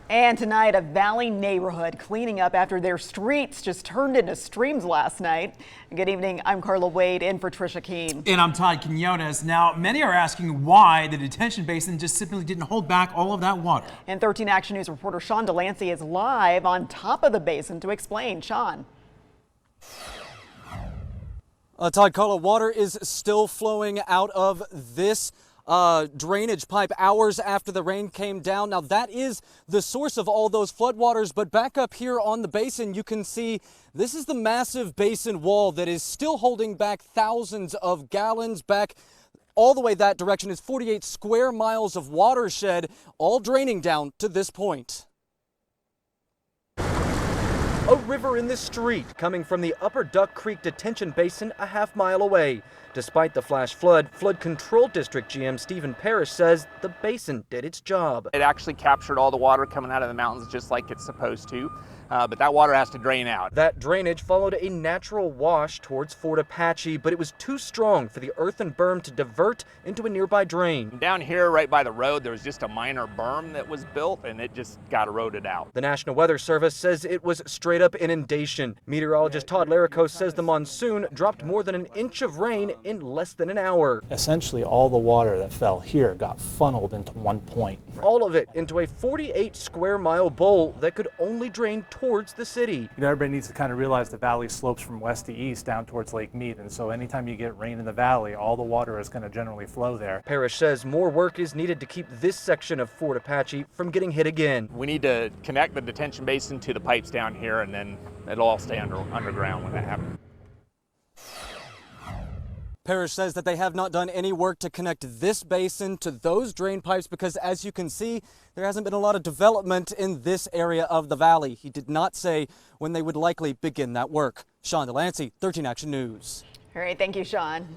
And tonight, a Valley neighborhood cleaning up after their streets just turned into streams last night. Good evening. I'm Carla Wade in for Trisha Keene. And I'm Todd Quinones. Now, many are asking why the detention basin just simply didn't hold back all of that water. And 13 Action News reporter Sean Delancey is live on top of the basin to explain. Sean. Todd, Carla, water is still flowing out of this drainage pipe hours after the rain came down. Now, that is the source of all those floodwaters, but back up here on the basin, you can see this is the massive basin wall that is still holding back thousands of gallons back. All the way that direction is 48 square miles of watershed, all draining down to this point. A river in the street coming from the Upper Duck Creek Detention Basin a half-mile away. Despite the flash flood, Flood Control District GM Stephen Parrish says the basin did its job. It actually captured all the water coming out of the mountains just like it's supposed to, but that water has to drain out. That drainage followed a natural wash towards Fort Apache, but it was too strong for the earthen berm to divert into a nearby drain. Down here right by the road, there was just a minor berm that was built and it just got eroded out. The National Weather Service says it was straight up inundation. Meteorologist Todd Laricos says the monsoon dropped more than an inch of rain in less than an hour. Essentially, all the water that fell here got funneled into one point. All of it into a 48 square mile bowl that could only drain towards the city. Everybody needs to kind of realize the valley slopes from west to east down towards Lake Mead, and so anytime you get rain in the valley, all the water is going to generally flow there. Parrish says more work is needed to keep this section of Fort Apache from getting hit again. We need to connect the detention basin to the pipes down here, and then it'll all stay underground when that happens. Parrish says that they have not done any work to connect this basin to those drain pipes because, as you can see, there hasn't been a lot of development in this area of the valley. He did not say when they would likely begin that work. Sean Delancey, 13 Action News. All right, thank you, Sean.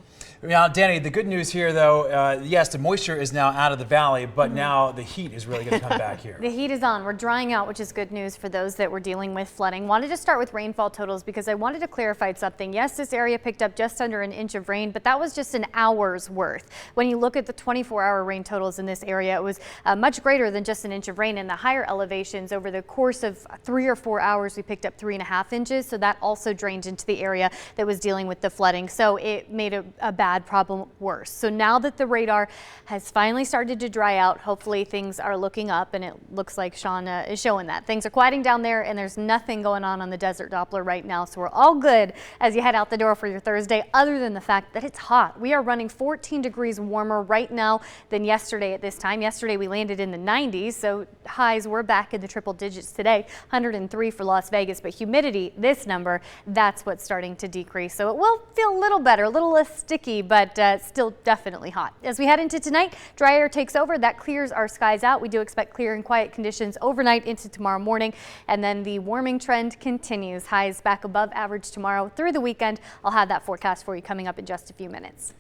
Now, Danny, the good news here, though, yes, the moisture is now out of the valley, but now the heat is really going to come back here. The heat is on. We're drying out, which is good news for those that were dealing with flooding. Wanted to start with rainfall totals because I wanted to clarify something. Yes, this area picked up just under an inch of rain, but that was just an hour's worth. When you look at the 24-hour rain totals in this area, it was much greater than just an inch of rain. In the higher elevations, over the course of 3 or 4 hours, we picked up 3.5 inches. So that also drained into the area that was dealing with the flooding. So it made a bad problem worse. So now that the radar has finally started to dry out, hopefully things are looking up, and it looks like Sean is showing that. Things are quieting down there, and there's nothing going on the Desert Doppler right now. So we're all good as you head out the door for your Thursday, other than the fact that it's hot. We are running 14 degrees warmer right now than yesterday at this time. Yesterday we landed in the 90s, so highs were back in the triple digits today, 103 for Las Vegas, but humidity, this number, that's what's starting to decrease. So it will feel a little better, a little less sticky, but still definitely hot. As we head into tonight, dry air takes over. That clears our skies out. We do expect clear and quiet conditions overnight into tomorrow morning, and then the warming trend continues. Highs back above average tomorrow through the weekend. I'll have that forecast for you coming up in just a few minutes.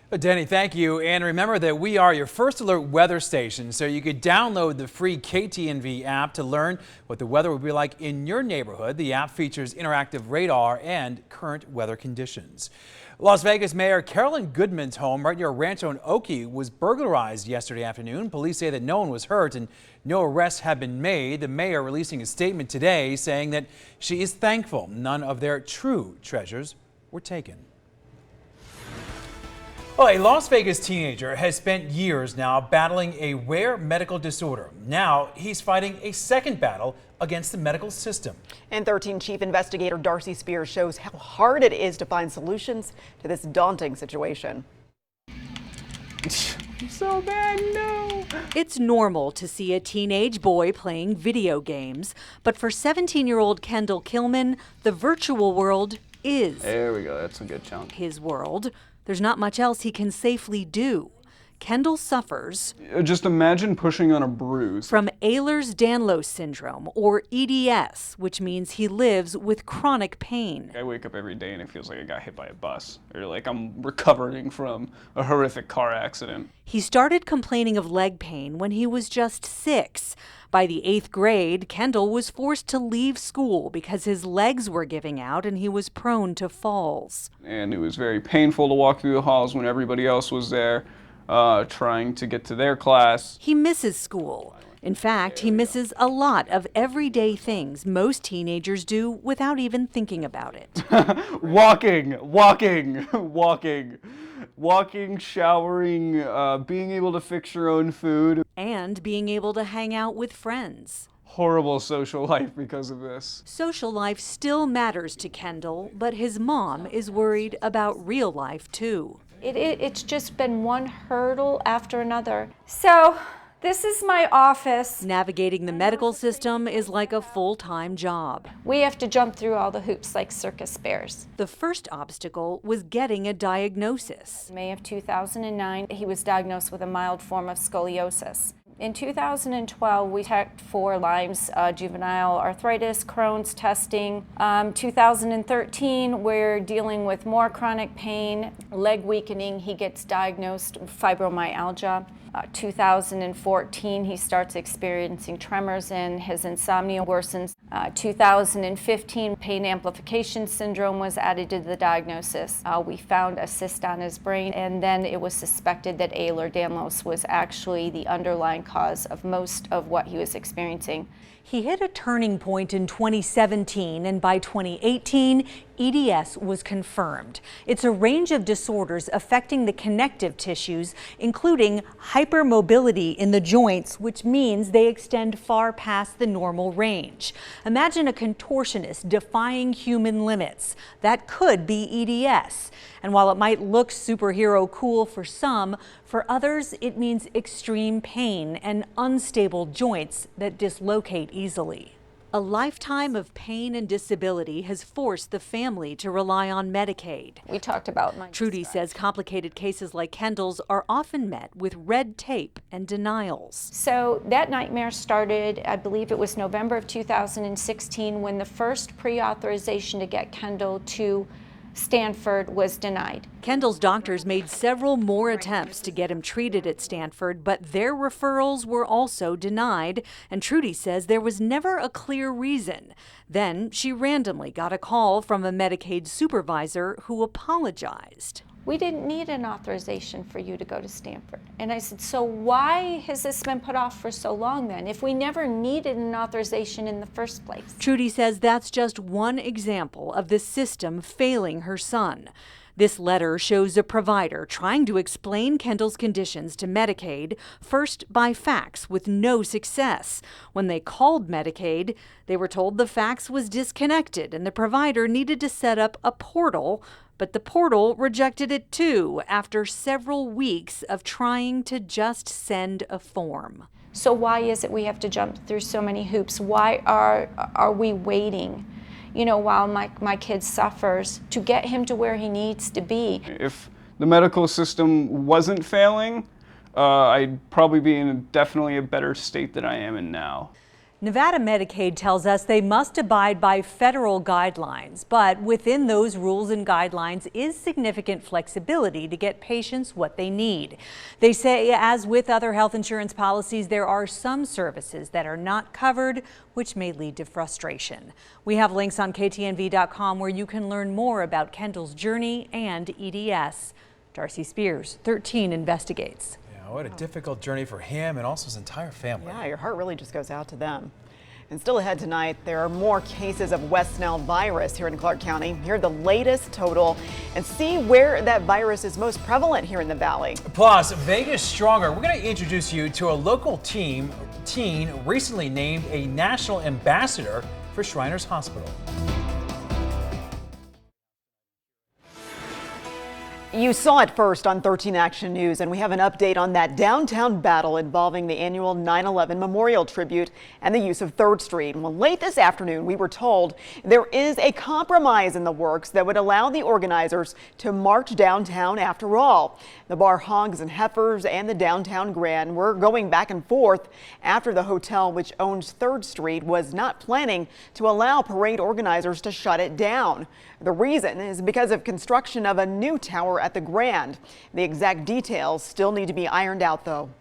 Danny, thank you. And remember that we are your first alert weather station, so you could download the free KTNV app to learn what the weather will be like in your neighborhood. The app features interactive radar and current weather conditions. Las Vegas Mayor Carolyn Goodman's home right near Rancho and Oakey was burglarized yesterday afternoon. Police say that no one was hurt and no arrests have been made. The mayor releasing a statement today saying that she is thankful none of their true treasures were taken. Well, a Las Vegas teenager has spent years now battling a rare medical disorder. Now he's fighting a second battle against the medical system. And 13 Chief Investigator Darcy Spears shows how hard it is to find solutions to this daunting situation. So bad, no. It's normal to see a teenage boy playing video games, but for 17-year-old Kendall Kilman, the virtual world is. There we go, that's a good chunk. His world. There's not much else he can safely do. Kendall suffers Just imagine pushing on a bruise. from Ehlers-Danlos syndrome, or EDS, which means he lives with chronic pain. I wake up every day and it feels like I got hit by a bus, or like I'm recovering from a horrific car accident. He started complaining of leg pain when he was just 6. By the 8th grade, Kendall was forced to leave school because his legs were giving out and he was prone to falls. And it was very painful to walk through the halls when everybody else was there, trying to get to their class. He misses school. In fact, he misses a lot of everyday things most teenagers do without even thinking about it. Walking, showering, being able to fix your own food. And being able to hang out with friends. Horrible social life because of this. Social life still matters to Kendall, but his mom is worried about real life too. It's just been one hurdle after another. So this is my office. Navigating the medical system is like a full-time job. We have to jump through all the hoops like circus bears. The first obstacle was getting a diagnosis. In May of 2009, he was diagnosed with a mild form of scoliosis. In 2012, we checked for Lyme's, juvenile arthritis, Crohn's testing. 2013, we're dealing with more chronic pain, leg weakening. He gets diagnosed with fibromyalgia. 2014, he starts experiencing tremors and his insomnia worsens. 2015, pain amplification syndrome was added to the diagnosis. We found a cyst on his brain, and then it was suspected that Ehlers-Danlos was actually the underlying cause of most of what he was experiencing. He hit a turning point in 2017, and by 2018, EDS was confirmed. It's a range of disorders affecting the connective tissues, including hypermobility in the joints, which means they extend far past the normal range. Imagine a contortionist defying human limits. That could be EDS. And while it might look superhero cool for some, for others it means extreme pain and unstable joints that dislocate easily. A lifetime of pain and disability has forced the family to rely on Medicaid. We talked about Trudy says complicated cases like Kendall's are often met with red tape and denials. So that nightmare started, I believe it was November of 2016, when the first pre-authorization to get Kendall to Stanford was denied. Kendall's doctors made several more attempts to get him treated at Stanford, but their referrals were also denied, and Trudy says there was never a clear reason. Then she randomly got a call from a Medicaid supervisor who apologized. We didn't need an authorization for you to go to Stanford. And I said, so why has this been put off for so long then, if we never needed an authorization in the first place? Trudy says that's just one example of the system failing her son. This letter shows a provider trying to explain Kendall's conditions to Medicaid, first by fax with no success. When they called Medicaid, they were told the fax was disconnected and the provider needed to set up a portal, but the portal rejected it too after several weeks of trying to just send a form. So why is it we have to jump through so many hoops? Why are we waiting, while my kid suffers, to get him to where he needs to be? If the medical system wasn't failing, I'd probably be in definitely a better state than I am in now. Nevada Medicaid tells us they must abide by federal guidelines, but within those rules and guidelines is significant flexibility to get patients what they need. They say, as with other health insurance policies, there are some services that are not covered, which may lead to frustration. We have links on ktnv.com where you can learn more about Kendall's journey and EDS. Darcy Spears, 13 investigates. What a difficult journey for him and also his entire family. Yeah, your heart really just goes out to them. And still ahead tonight, there are more cases of West Nile virus here in Clark County. Hear the latest total and see where that virus is most prevalent here in the valley. Plus, Vegas Stronger. We're going to introduce you to a local teen recently named a national ambassador for Shriners Hospital. You saw it first on 13 Action News, and we have an update on that downtown battle involving the annual 9/11 memorial tribute and the use of 3rd Street. Well, late this afternoon, we were told there is a compromise in the works that would allow the organizers to march downtown after all. The bar Hogs and Heifers and the downtown Grand were going back and forth after the hotel, which owns 3rd Street, was not planning to allow parade organizers to shut it down. The reason is because of construction of a new tower at the Grand. The exact details still need to be ironed out, though.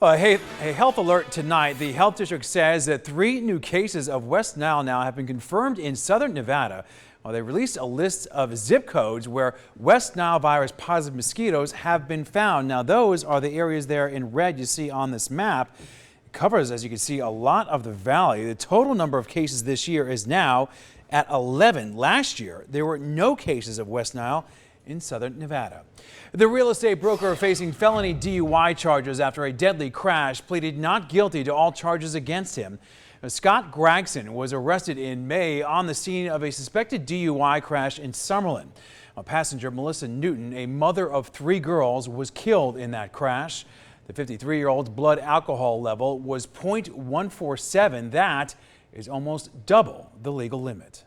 Hey, a health alert tonight. The health district says that 3 new cases of West Nile now have been confirmed in southern Nevada. Well, they released a list of zip codes where West Nile virus positive mosquitoes have been found. Now, those are the areas there in red you see on this map. It covers, as you can see, a lot of the valley. The total number of cases this year is now at 11. Last year, there were no cases of West Nile in southern Nevada. The real estate broker facing felony DUI charges after a deadly crash pleaded not guilty to all charges against him. Scott Gregson was arrested in May on the scene of a suspected DUI crash in Summerlin. Passenger Melissa Newton, a mother of 3 girls, was killed in that crash. The 53-year-old's blood alcohol level was .147. That is almost double the legal limit.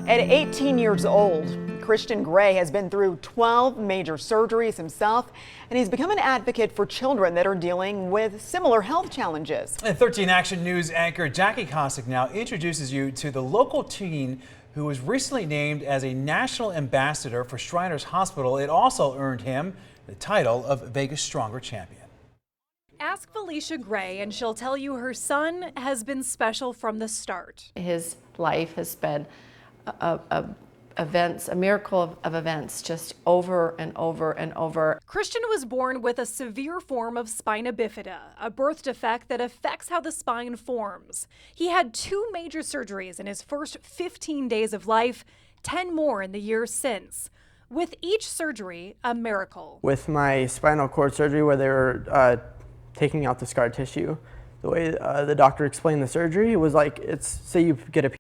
At 18 years old, Christian Gray has been through 12 major surgeries himself, and he's become an advocate for children that are dealing with similar health challenges. And 13 Action News anchor Jackie Kosick now introduces you to the local teen who was recently named as a national ambassador for Shriners Hospital. It also earned him the title of Vegas Stronger Champion. Ask Felicia Gray and she'll tell you her son has been special from the start. His life has been a miracle of events, just over and over and over. Christian was born with a severe form of spina bifida, a birth defect that affects how the spine forms. He had 2 major surgeries in his first 15 days of life, 10 more in the years since. With each surgery, a miracle. With my spinal cord surgery, where they were taking out the scar tissue, the way the doctor explained the surgery, it was like, say you get a